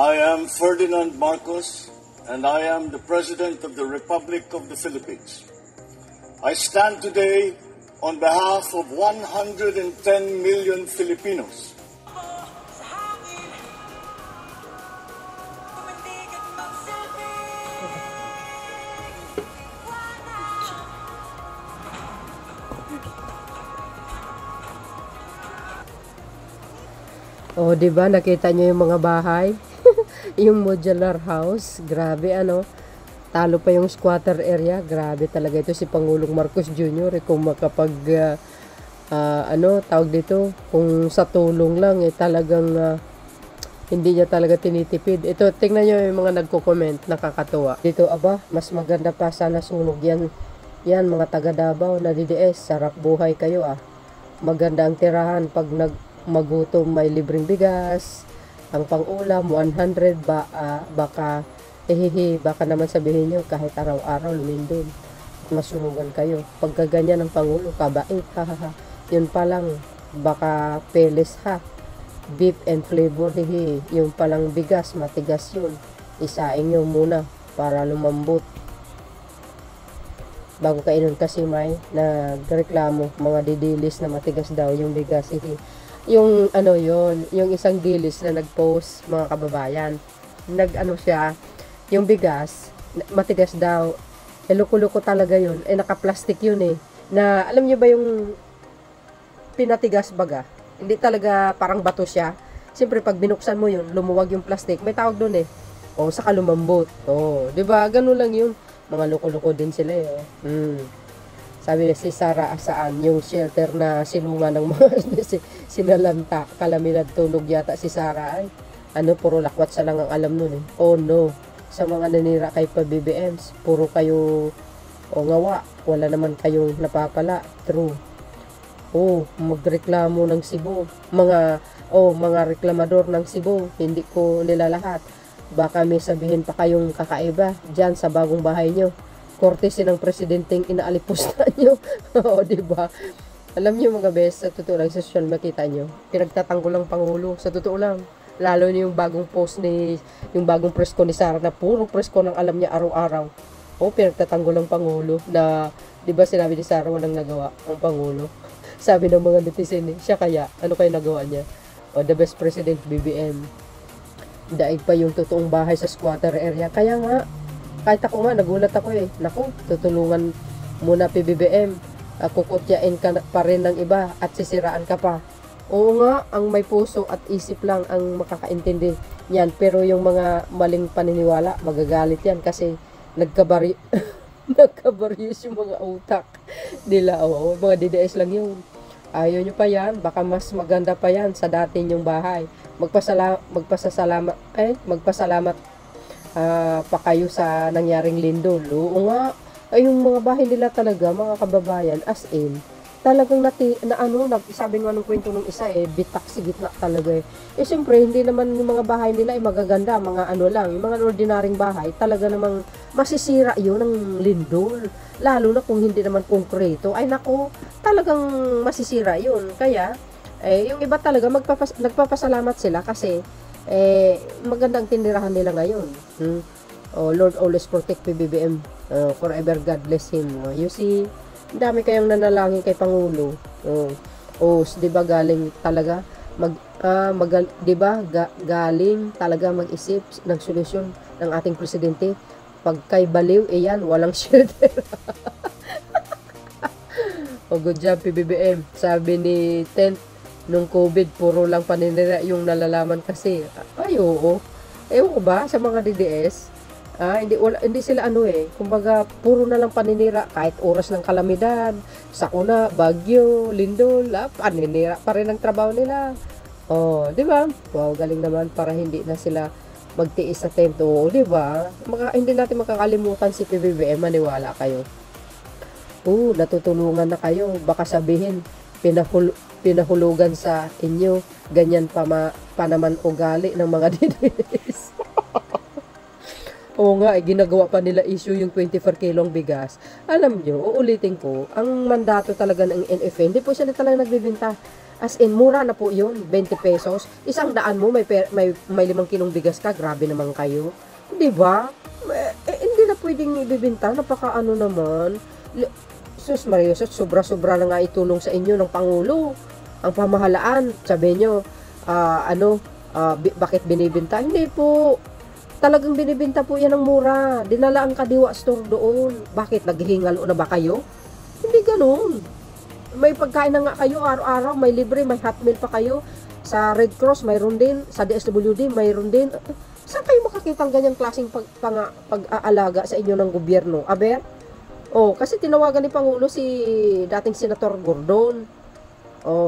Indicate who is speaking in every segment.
Speaker 1: I am Ferdinand Marcos, and I am the President of the Republic of the Philippines. I stand today on behalf of 110 million Filipinos.
Speaker 2: Oh, 'di ba? Nakita niyo yung mga bahay? Yung modular house, grabe ano. Talo pa yung squatter area, grabe talaga ito si Pangulong Marcos Jr. Kung makapag tawag dito, kung sa tulong lang talagang hindi niya talaga tinitipid. Ito, tingnan niyo yung mga nagko-comment, nakakatuwa. Dito, aba, mas maganda pa sana sunog yan. Yan, mga taga Davao na DDS, sarap buhay kayo Maganda ang tirahan pag magutom, may libreng bigas, ang pang-ulam 100 baka baka naman sabihin nyo kahit araw-araw lumindol masunugan kayo. Pagka ganyan ng Pangulo, kabait yun pa lang baka peles beef and flavor yung palang bigas matigas yun, isaing nyo muna para lumambot bago kainin. Kasi may nagreklamo mga didilis na matigas daw yung bigas yung yung isang dilis na nag-post, mga kababayan, siya, yung bigas matigas daw, loko-loko talaga yun, naka-plastic yun na alam niyo ba yung pinatigas baga, hindi talaga parang bato siya. Siyempre pag binuksan mo yun, lumuwag yung plastic, may tawag doon saka lumambot. Di ba ganun lang yun, mga loko-loko din sila Sabi niya si Sara Asaan, yung shelter na sinunga ng mga sinalanta, kalamidad tulog yata si Sara puro lakwat sa lang ang alam nun Oh no, sa mga nanira kay pa-BBMs, puro kayo ngawa, wala naman kayong napapala. True. Magreklamo ng Cebu, mga reklamador ng Cebu, hindi ko nilalahat. Baka may sabihin pa kayong kakaiba dyan sa bagong bahay nyo. Kortesi ng presidenteng inaalipusta nyo. Diba? Alam nyo mga best, sa totoo lang, sa social makita nyo, pinagtatanggol lang Pangulo, sa totoo lang. Lalo na yung bagong post yung bagong presko ni Sara na puro presko ng alam niya araw-araw. Pinagtatanggol lang Pangulo na, diba sinabi ni Sara walang nagawa ang Pangulo. Sabi ng mga netizen siya kaya, ano kayo nagawa niya? The best president, BBM. Daig pa yung totoong bahay sa squatter area. Kaya nga, kahit ako nga, nagulat ako Naku, tutulungan muna PBBM. Kukutyain ka pa rin ng iba at sisiraan ka pa. Oo nga, ang may puso at isip lang ang makakaintindi yan. Pero yung mga maling paniniwala, magagalit yan kasi nagkabaryos yung mga utak nila. Mga DDS lang yun. Ayaw nyo pa yan, baka mas maganda pa yan sa dati yung bahay. Magpasalamat pa kayo sa nangyaring lindol. Oo nga, yung mga bahay nila talaga, mga kababayan, as in, talagang sabi nga nung kwento ng isa bitak si gitna talaga siyempre, hindi naman yung mga bahay nila magaganda, mga lang, yung mga ordinaryong bahay, talaga namang masisira yun ng lindol. Lalo na kung hindi naman konkreto, nako, talagang masisira yun. Kaya, yung iba talaga, nagpapasalamat sila kasi, magandang tinirahan nila ngayon. Lord always protect PBBM, forever God bless him. You see, dami kayong nanalangin kay Pangulo. Di ba galing talaga galing talaga mag-isip ng solusyon ng ating presidente. Pag kay baliw, yan, walang shelter. Good job PBBM. Sabi ni Tent, nung COVID, puro lang paninira yung nalalaman kasi. Oo. Ewan ko ba, sa mga DDS, hindi sila kumbaga, puro na lang paninira, kahit oras ng kalamidad, sakuna, bagyo, lindol, paninira pa rin ang trabaho nila. Di ba? Wow, galing naman para hindi na sila magtiis sa tent. Di ba? Hindi natin makakalimutan si PBBM, maniwala kayo. Natutulungan na kayo. Baka sabihin, pinahulugan sa inyo, ganyan pa naman ugali ng mga DDS. Ginagawa pa nila issue yung 24 kilong bigas. Alam nyo, uulitin ko, ang mandato talaga ng NFA, hindi po sila talaga nagbibenta. As in, mura na po yun, 20 pesos. 100 mo, may 5 kilong bigas ka, grabe naman kayo. Di ba? Hindi na pwedeng ibibinta, napaka ano naman. Sus Maria, sobra-sobra na nga itulong sa inyo ng Pangulo. Ang pamahalaan, sabi nyo, bakit binibinta? Hindi po. Talagang binibinta po yan ng mura. Dinala ang Kadiwa Store doon. Bakit? Naghihingalo na ba kayo? Hindi ganun. May pagkain na nga kayo araw-araw, may libre, may hot meal pa kayo. Sa Red Cross, mayroon din. Sa DSWD, mayroon din. Saan kayo makakita ang ganyang klaseng pag-aalaga sa inyo ng gobyerno? Aber? Kasi tinawagan ni Pangulo si dating Senator Gordon.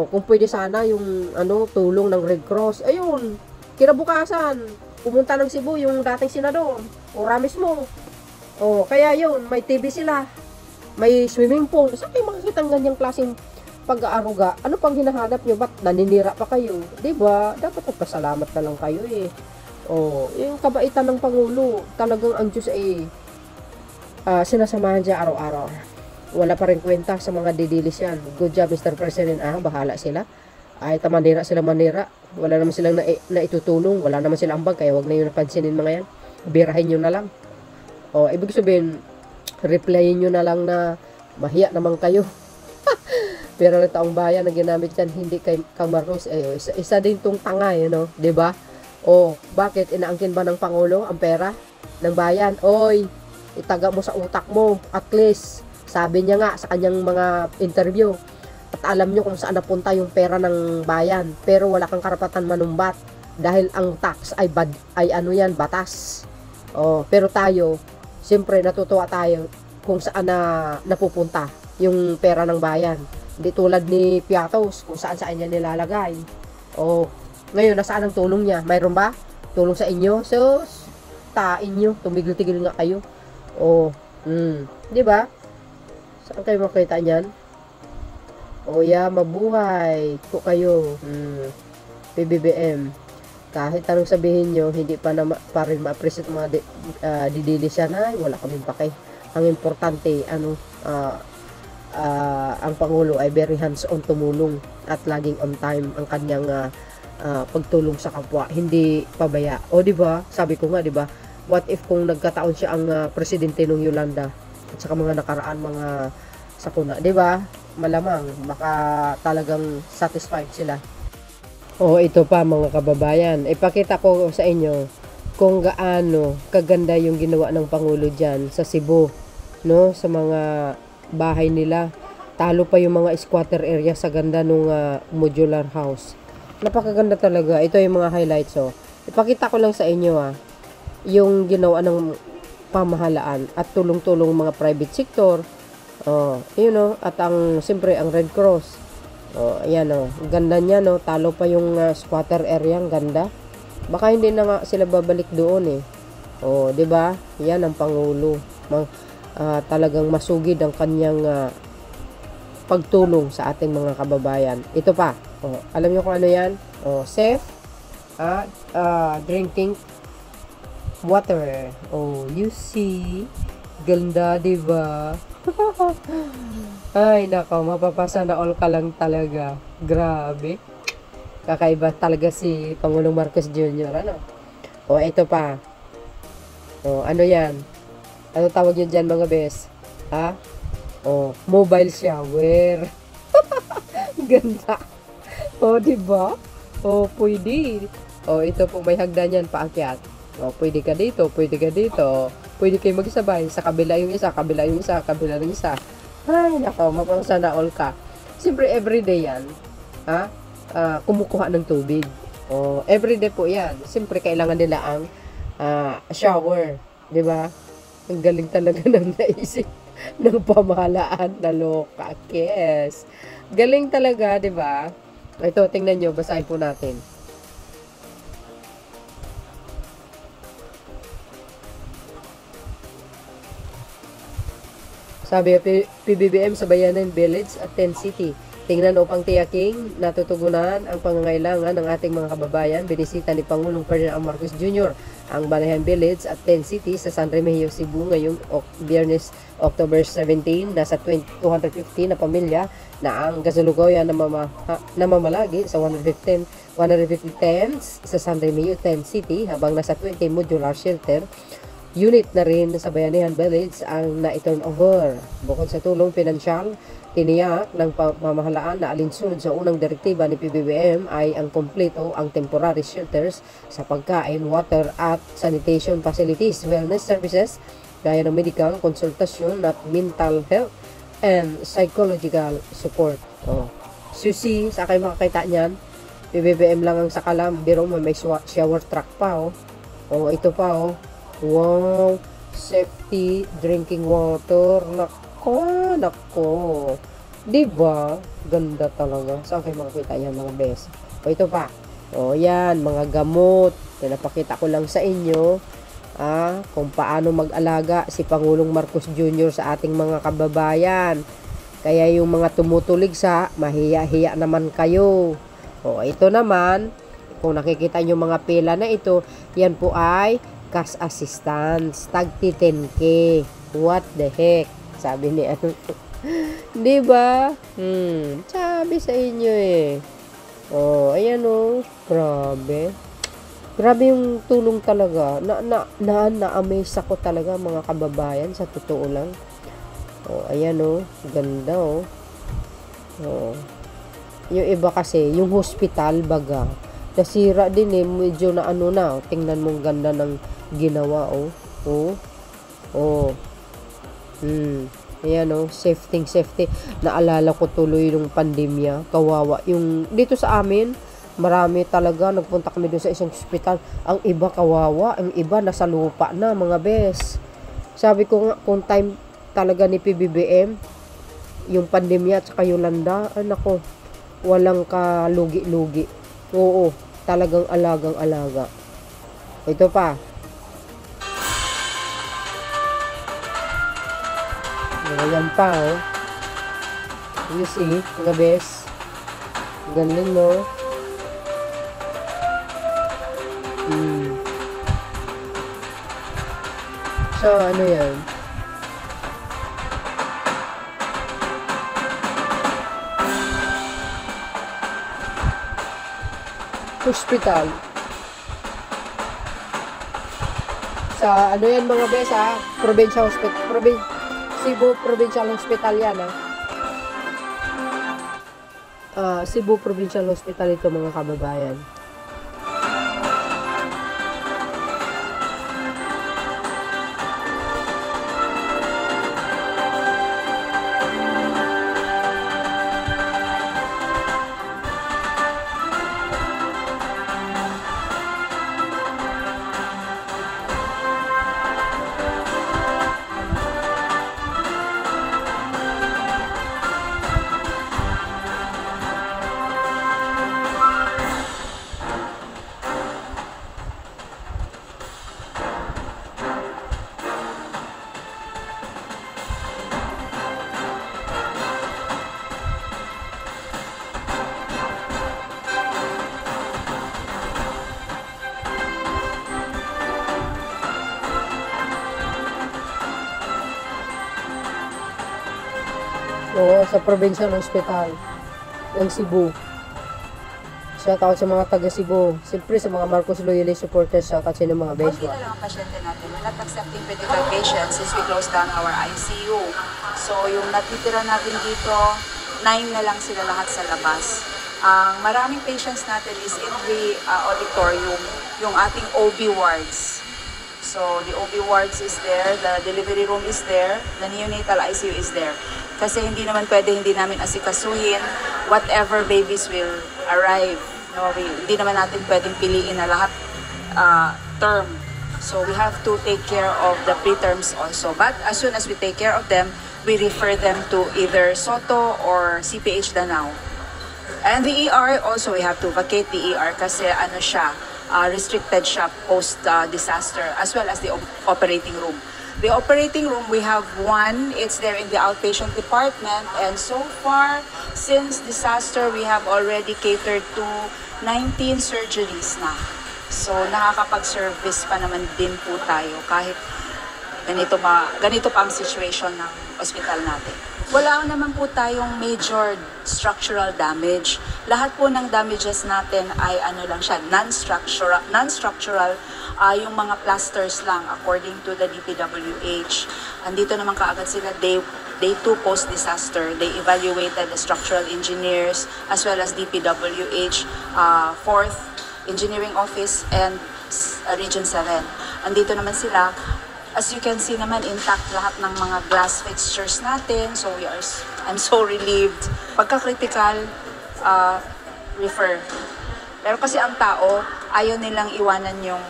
Speaker 2: Kung pwede sana yung tulong ng Red Cross. Ayun, kinabukasan, pumunta ng Cebu yung dating senador. Ramis mo. Kaya yun, may TV sila. May swimming pool. Saan kayo makikita ang ganyang klaseng pag-aaruga? Ano pang hinahanap nyo? Ba't naninira pa kayo? Diba? Dapat magpasalamat na lang kayo eh. Yung kabaitan ng Pangulo, talagang ang Diyos sinasamahan siya araw-araw. Wala pa rin kwenta sa mga didilis yan. Good job, Mr. President. Bahala sila. Manira sila manira. Wala naman silang naitutulong. Wala naman silang ambag. Kaya wag na yun napansinin mga yan. Birahin nyo na lang. Ibig sabihin, replyin nyo na lang na mahiya naman kayo. Pero ang taong bayan na ginamit yan, hindi kay Kang Marcos. Isa din tong tanga, diba? Bakit? Inaangkin ba ng Pangulo ang pera ng bayan? Itaga mo sa utak mo. At least, sabi niya nga sa kanyang mga interview, at alam nyo kung saan napunta yung pera ng bayan. Pero wala kang karapatan manumbat. Dahil ang tax ay batas. Pero tayo, siyempre natutuwa tayo kung saan napupunta yung pera ng bayan. Hindi tulad ni Piatos kung saan niya nilalagay. Ngayon, nasaan ang tulong niya? Mayroon ba? Tulong sa inyo? So, tain nyo. Tumigil-tigil nga kayo. Di ba? Saan kayo makita niyan? Mabuhay po kayo. PBBM. Kahit anong sabihin nyo, hindi pa rin ma-appreciate mga didilis yan. Wala kaming pake. Ang importante, ang Pangulo ay very hands-on tumulong at laging on time ang kanyang pagtulong sa kapwa. Hindi pabaya. Diba? Sabi ko nga, diba? What if kung nagkataon siya ang presidente ng Yolanda at saka mga nakaraan mga sakuna, diba? Malamang, baka talagang satisfied sila. Ito pa mga kababayan, ipakita ko sa inyo kung gaano kaganda yung ginawa ng Pangulo dyan sa Cebu, sa mga bahay nila. Talo pa yung mga squatter area sa ganda nung modular house. Napakaganda talaga. Ito yung mga highlights. Ipakita ko lang sa inyo yung ginawa ng pamahalaan at tulong-tulong mga private sector. At siyempre ang Red Cross. Ayan ganda niya talo pa yung squatter area, ang ganda. Baka hindi na nga sila babalik doon di ba? Yan ang Pangulo. Talagang masugid ang kanyang pagtulong sa ating mga kababayan. Ito pa. Alam niyo kung ano yan? Safe drinking water. You see? Ganda, di ba? Ay, nako, mapapasa na all ka lang talaga. Grabe. Kakaiba talaga si Pangulong Marcos Jr. Ito pa. Ano yan? Ano tawag yun dyan mga bes? Mobile shower. Ganda. Diba? Pwede. Ito po, may hagdan yan, paakyat. Pwede ka dito, pwede ka dito. Pwede kayo magsabay. Sa kabila yung isa, kabila yung isa, kabila yung isa. Ay, nako, mapang-sana all ka. Siyempre, everyday yan. Kumukuha ng tubig. Everyday po yan. Siyempre, kailangan nila ang shower. Diba? Ang galing talaga ng naisip ng pamahalaan na loka. Yes. Galing talaga, diba? Ito, tingnan nyo. Basahin po natin. Sabi PBBM sa Bayanan Village at 10 City. Tingnan upang tiyaking natutugunan ang pangangailangan ng ating mga kababayan. Binisita ni Pangulong Ferdinand Marcos Jr. ang Banayan Village at 10 City sa San Remigio, Cebu ngayong Biyernes, October 17. Nasa 250 na pamilya na ang kasalukuyan namamalagi sa 150 tents sa San Remigio, 10 City, habang nasa 20 modular shelter unit na rin sa Bayanihan Village ang na-turn over. Bukod sa tulong pinansyal, tiniyak ng pamahalaan na alinsunod sa unang direktiba ni PBBM ay ang kompleto ang temporary shelters sa pagkain, water at sanitation facilities, wellness services, gaya ng medical, konsultasyon at mental health and psychological support. Susi, sa kayo makakita niyan, PBBM lang ang sakalam, biro mo may shower truck pa. Ito pa. Wow, safety drinking water. Nako. Diba? Ganda talaga. Saan kayo makikita yan mga bes? Ito pa. Yan, mga gamot. Pinapakita ko lang sa inyo kung paano mag-alaga si Pangulong Marcos Jr. sa ating mga kababayan. Kaya yung mga tumutulig sa mahiya-hiya naman kayo. Ito naman, kung nakikita nyo mga pila na ito, yan po ay cash assistance, tagti 10K. What the heck? Sabi ni diba? Sabi sa inyo ayan grabe. Grabe yung tulong talaga. Na-amaze ako talaga mga kababayan, sa totoo lang. Ayan ganda yung iba kasi, yung hospital baga, nasira din medyo na tingnan mong ganda ng ginawa ayan safety. Naalala ko tuloy yung pandemya, kawawa yung dito sa amin, marami talaga nagpunta kami doon sa isang hospital, ang iba kawawa, ang iba nasa lupa na mga bes. Sabi ko nga, kung time talaga ni PBBM yung pandemya at saka Yolanda, nako, walang kalugi-lugi. Talagang alagang-alaga. Ito pa. Ayan pa, You see, mga bes. Galing, no? So, ano yan? Hospital. Sa ano yan mga bes Provincial Hospital, Cebu Provincial Hospital yan Cebu Provincial Hospital ito mga kababayan. Sa Provincial Hospital ng Cebu. Shout out sa mga taga Cebu. Siyempre sa mga Marcos Loyalist supporters, shout out sa inyo mga best.
Speaker 3: Konti na lang ang pasyente natin. We're not accepting medical patients since we closed down our ICU. So yung natitira natin dito, 9 na lang sila lahat sa labas. Ang maraming patients natin is in the auditorium, yung ating OB wards. So the OB wards is there, the delivery room is there, the neonatal ICU is there. Kasi hindi naman pwede hindi namin asikasuhin whatever babies will arrive. No, hindi naman natin pwedeng piliin na lahat term. So we have to take care of the preterms also. But as soon as we take care of them, we refer them to either SOTO or CPH Danao. And the ER also, we have to vacate the ER kasi ano siya, restricted siya post-disaster, as well as the operating room. The operating room, we have one. It's there in the outpatient department. And so far, since disaster, we have already catered to 19 surgeries na. So, nakakapag-service pa naman din po tayo kahit ganito pa ang situation ng ospital natin. Wala naman po tayong major structural damage. Lahat po ng damages natin ay ano lang siya, non-structural, yung mga plasters lang according to the DPWH. Andito naman kaagad sila, day 2 post-disaster. They evaluated the structural engineers as well as DPWH, 4th Engineering Office and Region 7. Andito naman sila. As you can see naman, intact lahat ng mga glass fixtures natin. So I'm so relieved. Pagka-critical, refer. Pero kasi ang tao, ayaw nilang iwanan yung...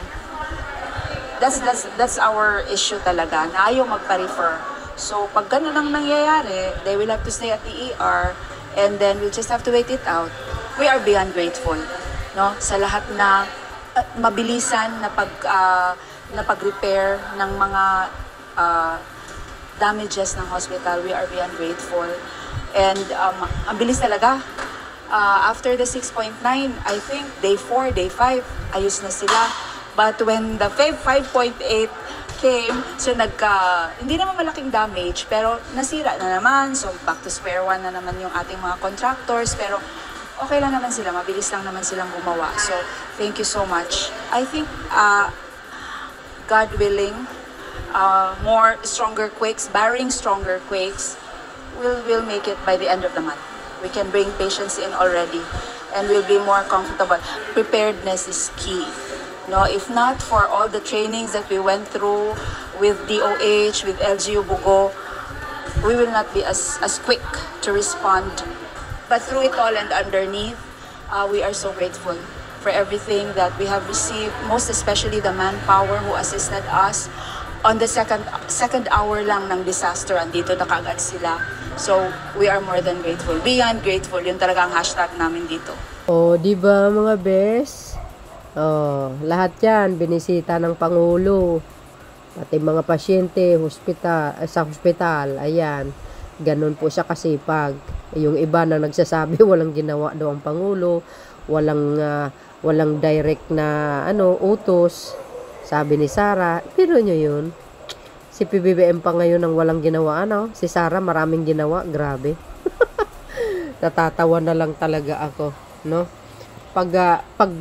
Speaker 3: That's our issue talaga, na ayaw magpa-refer. So pag ganun ang nangyayari, they will have to stay at the ER and then we'll just have to wait it out. We are beyond grateful, no? Sa lahat na mabilisan na pag-repair ng mga damages ng hospital. We are beyond grateful. And ang bilis talaga. After the 6.9, I think day 4, day 5, ayos na sila. But when the 5.8 came, so hindi naman malaking damage, pero nasira na naman. So back to square one na naman yung ating mga contractors. Pero okay lang naman sila, mabilis lang naman silang gumawa. So thank you so much. I think God willing, more stronger quakes, barring stronger quakes, we'll make it by the end of the month. We can bring patients in already and we'll be more comfortable. Preparedness is key. No, if not for all the trainings that we went through with DOH, with LGU Bugo, we will not be as quick to respond. But through it all and underneath, we are so grateful for everything that we have received, most especially the manpower who assisted us on the second hour lang ng disaster. Andito na kaagad sila. So, we are more than grateful. Beyond grateful, yun talaga ang hashtag namin dito.
Speaker 2: Oh, di ba mga bes? Oh, lahat yan binisita ng Pangulo. Pati mga pasyente sa hospital, ayan. Ganun po siya kasipag. Yung iba na nagsasabi walang ginawa daw ang Pangulo, walang direct na utos. Sabi ni Sara, pero nyo yun. Si PBBM pa ngayon ang walang ginawa, Si Sara maraming ginawa, grabe. Natatawa na lang talaga ako, no? Pag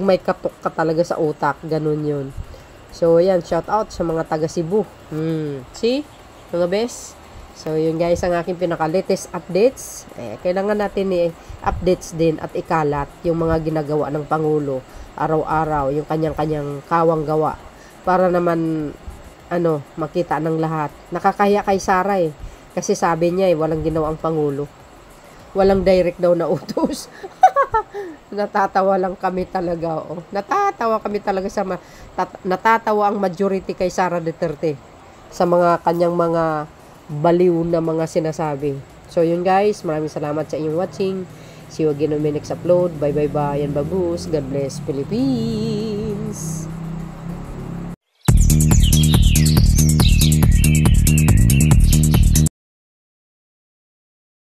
Speaker 2: may katok ka talaga sa utak, ganun yun. So, yan, shout out sa mga taga Cebu. See? Mga best. So, yun guys, ang aking pinaka-latest updates. Kailangan natin updates din at ikalat yung mga ginagawa ng Pangulo. Araw-araw, yung kanyang-kanyang kawang gawa. Para naman, makita ng lahat. Nakakahiya kay Sara Kasi sabi niya walang ginawa ang Pangulo. Walang direct daw na utos. Natatawa lang kami talaga, Natatawa kami talaga natatawa ang majority kay Sara Duterte sa mga kanyang mga baliw na mga sinasabi. So yun guys, maraming salamat sa inyong watching. See you again on my next upload. Bye bye bye and bagus. God bless Philippines.